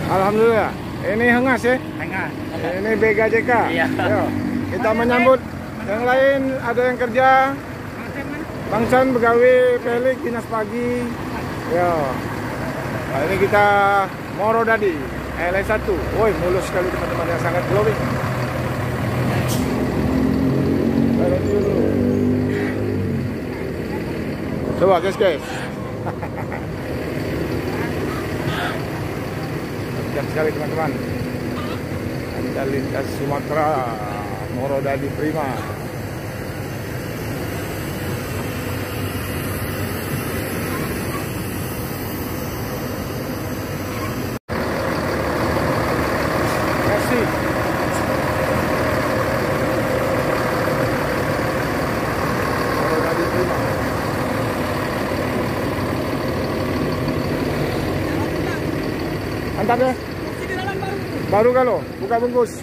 Alhamdulillah. Ini hengas ya? Hengas. Ini BGJK. Iya. Yo, kita menyambut yang lain, ada yang kerja. Bangsan, Begawi, Pelik, Dinas Pagi. Yo. Nah, ini kita Moro Dadi, LS1. Woi, mulus sekali teman-teman, yang sangat glowing. Coba guys. Kejam sekali teman-teman. Anda lintas Sumatera, Moro Dadi Prima. Kasih. Moro Dadi Prima. Mantap ya? Baru kalau buka bungkus.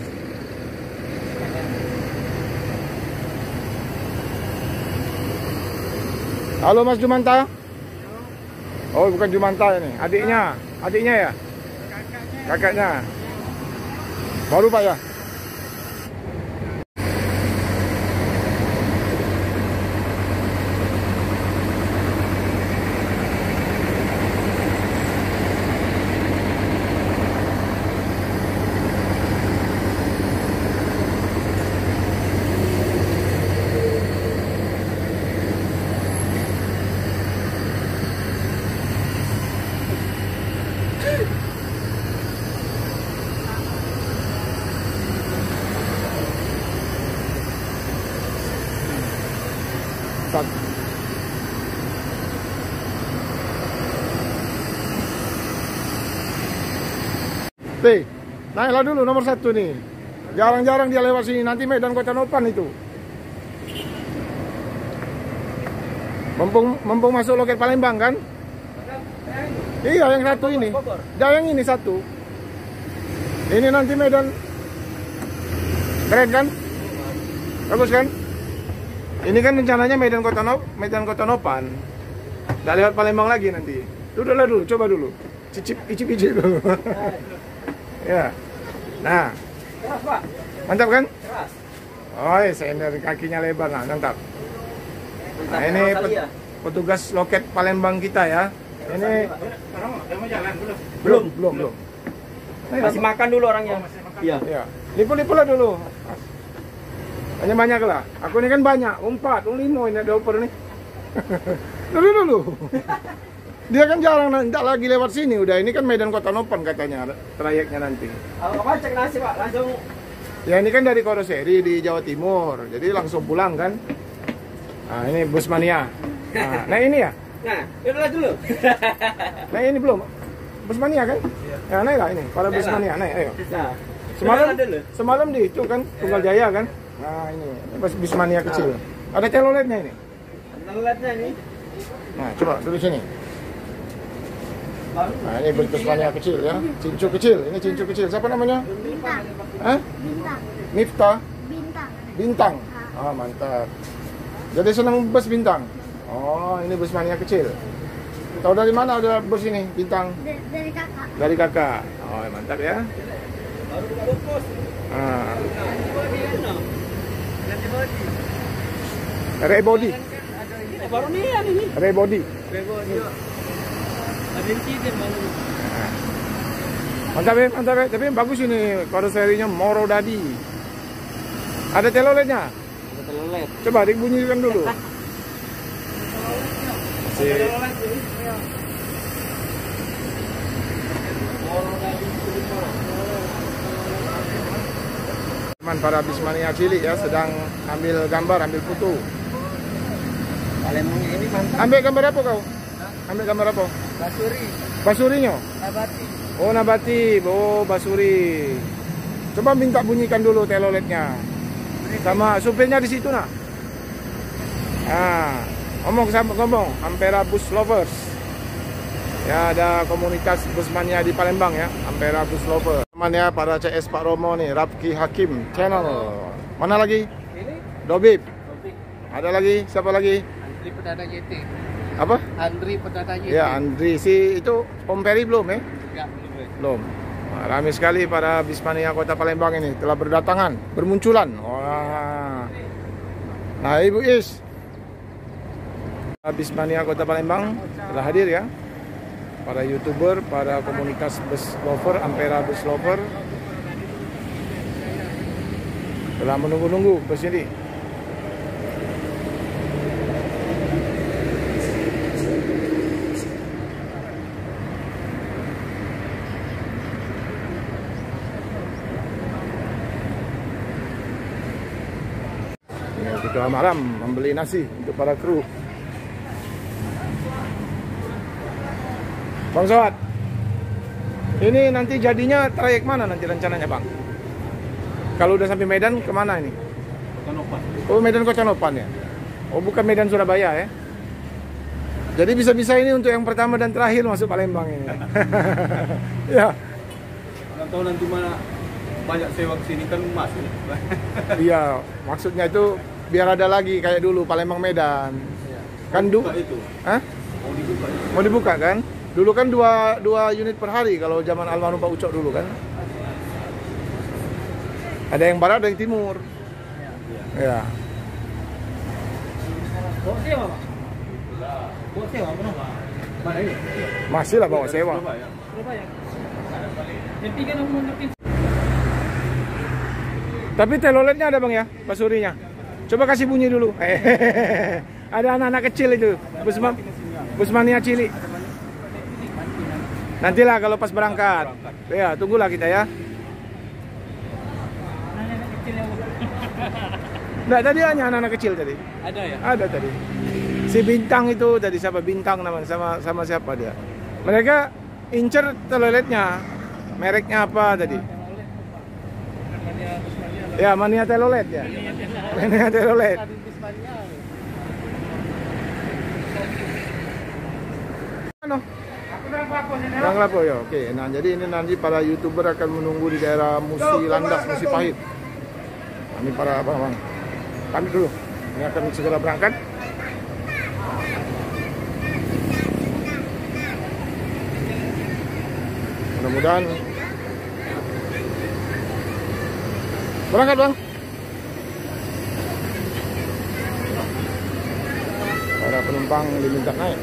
Halo Mas Jumanta. Oh, bukan Jumanta ini, adiknya ya? Kakaknya. Baru Pak ya? Naiklah dulu nomor 1 nih. Jarang-jarang dia lewat sini. Nanti Medan Kota Nopan itu. Mumpung masuk loket Palembang kan? Iya, yang satu ini. Yang ini satu. Ini nanti Medan. Keren kan? Bagus kan? Ini kan rencananya Medan Kota Nopan. Udah lewat Palembang lagi nanti. Duduklah dulu, coba dulu. Icip dulu. Ya. Nah. Keras, Pak. Mantap kan? Keras. Oh, sender kakinya lebar, nah, mantap. Nah, ini petugas loket Palembang kita ya. Ini Sekarang udah mau jalan belum. Masih makan dulu orangnya. Iya. Ya. Lipu-lipu lah dulu. Banyak lah. Aku ini kan banyak, 4, 5 ini ada oper nih. Dulu. Dia kan jarang tidak lagi lewat sini udah. Ini kan Medan Kota Nopan katanya trayeknya nanti. Apa cek nasi Pak? Langsung. Ya ini kan dari Koroseri di Jawa Timur. Jadi langsung pulang kan. Nah ini bus mania. Nah ini ya. Nah, udah dulu. Nah ini belum. Bus mania kan? Ya naiklah ini. Para bus mania naik ayo. Nah, Semalam di itu kan Tunggal Jaya kan. Nah ini bus mania kecil. Ada teloletnya ini. Teloletnya ini. Nah coba duduk sini. Nah ini bus mania kecil ya. Cincu kecil. Ini cincu kecil. Siapa namanya? Bintang. Hah? Bintang. Nifta. Bintang. Ah mantap. Jadi senang bus Bintang. Oh ini bus mania kecil. Tahu dari mana ada bus ini Bintang? Dari kakak. Dari kakak. Oh mantap ya. Baru buka bungkus. Ah. Ganti body. Rebody. Baru nih ini. Rebody. Ada insiden baru. Mantap ya. Tapi bagus ini karoserinya Moro Dadi. Ada teloletnya. Ada telolet. Coba dibunyikan dulu. Teman para bismania cilik ya sedang ambil gambar, ambil foto. Palembangnya ini mantap. Ambil gambar apa kau? Ambil gambar apa? Basurinya? Nabati. Oh Nabati, oh Basuri. Coba minta bunyikan dulu teloletnya. Sama supirnya di situ nah. Ngomong, Ampera Bus Lovers. Ya ada komunitas busmania di Palembang ya, Ampera Bus Lovers. Temannya para CS Pak Romo nih, Rapki Hakim Channel. Mana lagi? Ini Dobib. Ada lagi? Siapa lagi? Andri Perdana JT. Apa? Andri Perdana JT. Ya Andri, si itu Om Peri belum ya? Enggak, belum. Belum. Ramai sekali para Bismania Kota Palembang ini telah berdatangan, bermunculan. Wah. Nah, Ibu Is, Bismania Kota Palembang telah hadir ya. Para YouTuber, para komunitas bus lover, Ampera bus lover telah menunggu-nunggu bus ini. Kita malam membeli nasi untuk para kru. Bang Soat, ini nanti jadinya trayek mana nanti rencananya Bang? Kalau udah sampai Medan kemana ini? Konopan. Oh, Medan Konopan ya? Oh, bukan Medan Surabaya ya? Jadi bisa-bisa ini untuk yang pertama dan terakhir masuk Palembang ini. Ya. Nggak tahu nanti mana banyak sewa sini kan masuk. Iya, maksudnya itu biar ada lagi kayak dulu Palembang Medan. Kan itu. Hah? Mau dibuka itu. Mau dibuka kan? Dulu kan dua unit per hari kalau zaman almarhum Pak Ucok dulu kan. Ada yang barat, ada yang timur. Ya. Bawa sewa, Pak? Bawa sewa, kenapa? Mana ini? Masih lah bawa sewa. Surabaya. Yang tiga nomor ngerti. Tapi teloletnya ada Bang ya, pasurinya. Coba kasih bunyi dulu. Ada anak-anak kecil itu, Busmania cilik. Nantilah kalau pas berangkat. Ya, tunggulah kita ya. Anak kecil yang Nggak, tadi hanya anak-anak kecil tadi. ada ya? Ada tadi. Si Bintang itu tadi siapa? Bintang namanya sama siapa dia? Mereka incer teloletnya. Mereknya apa tadi? Ya, Mania Telolet ya. Mania Telolet. Ano? Yang Lapo ya. Oke. Nah, jadi ini nanti para YouTuber akan menunggu di daerah Musi Landak, Musi Pahit. Nah, ini para abang-abang. Pamit dulu. Ini akan segera berangkat. Mudah-mudahan berangkat Bang. Para penumpang diminta naik.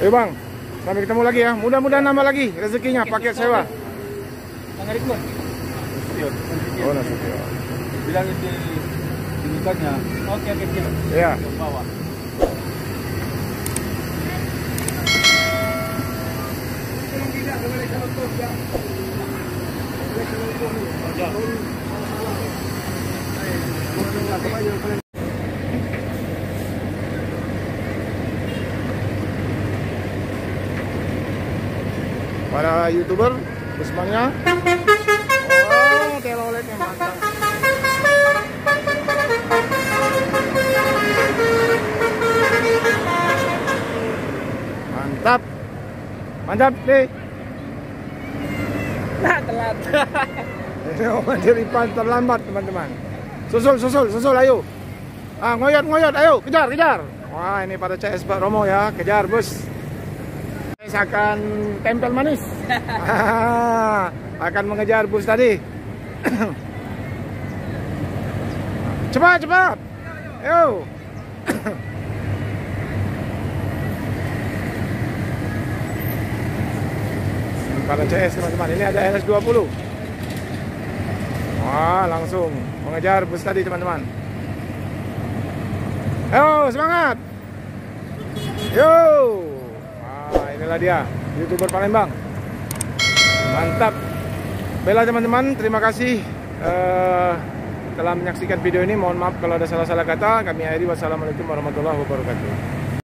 Bang, sampai ketemu lagi ya. Mudah-mudahan nambah lagi rezekinya paket sewa. Bang Ridwan. Oh, Nasution. Bilangin di minitanya. Oke, siap. Iya. Bawa. Para YouTuber Bismania. Oh, teloletnya mantap. Mantap. Mantap deh. Nah, telat. Ini jadi terlambat teman-teman. Susul ayo. Ah, ngoyot ayo, kejar. Wah, ini pada CS Pak Romo ya, kejar bus. CS akan tempel manis. Akan mengejar bus tadi. Cepat. Ayo. Pada CS teman-teman, ini ada LS20. Wah, langsung mengejar bus tadi teman-teman. Ayo, semangat. Yo. Wah, inilah dia YouTuber Palembang. Mantap. Baiklah teman-teman, terima kasih telah menyaksikan video ini. Mohon maaf kalau ada salah-salah kata. Kami akhiri. Wassalamualaikum warahmatullahi wabarakatuh.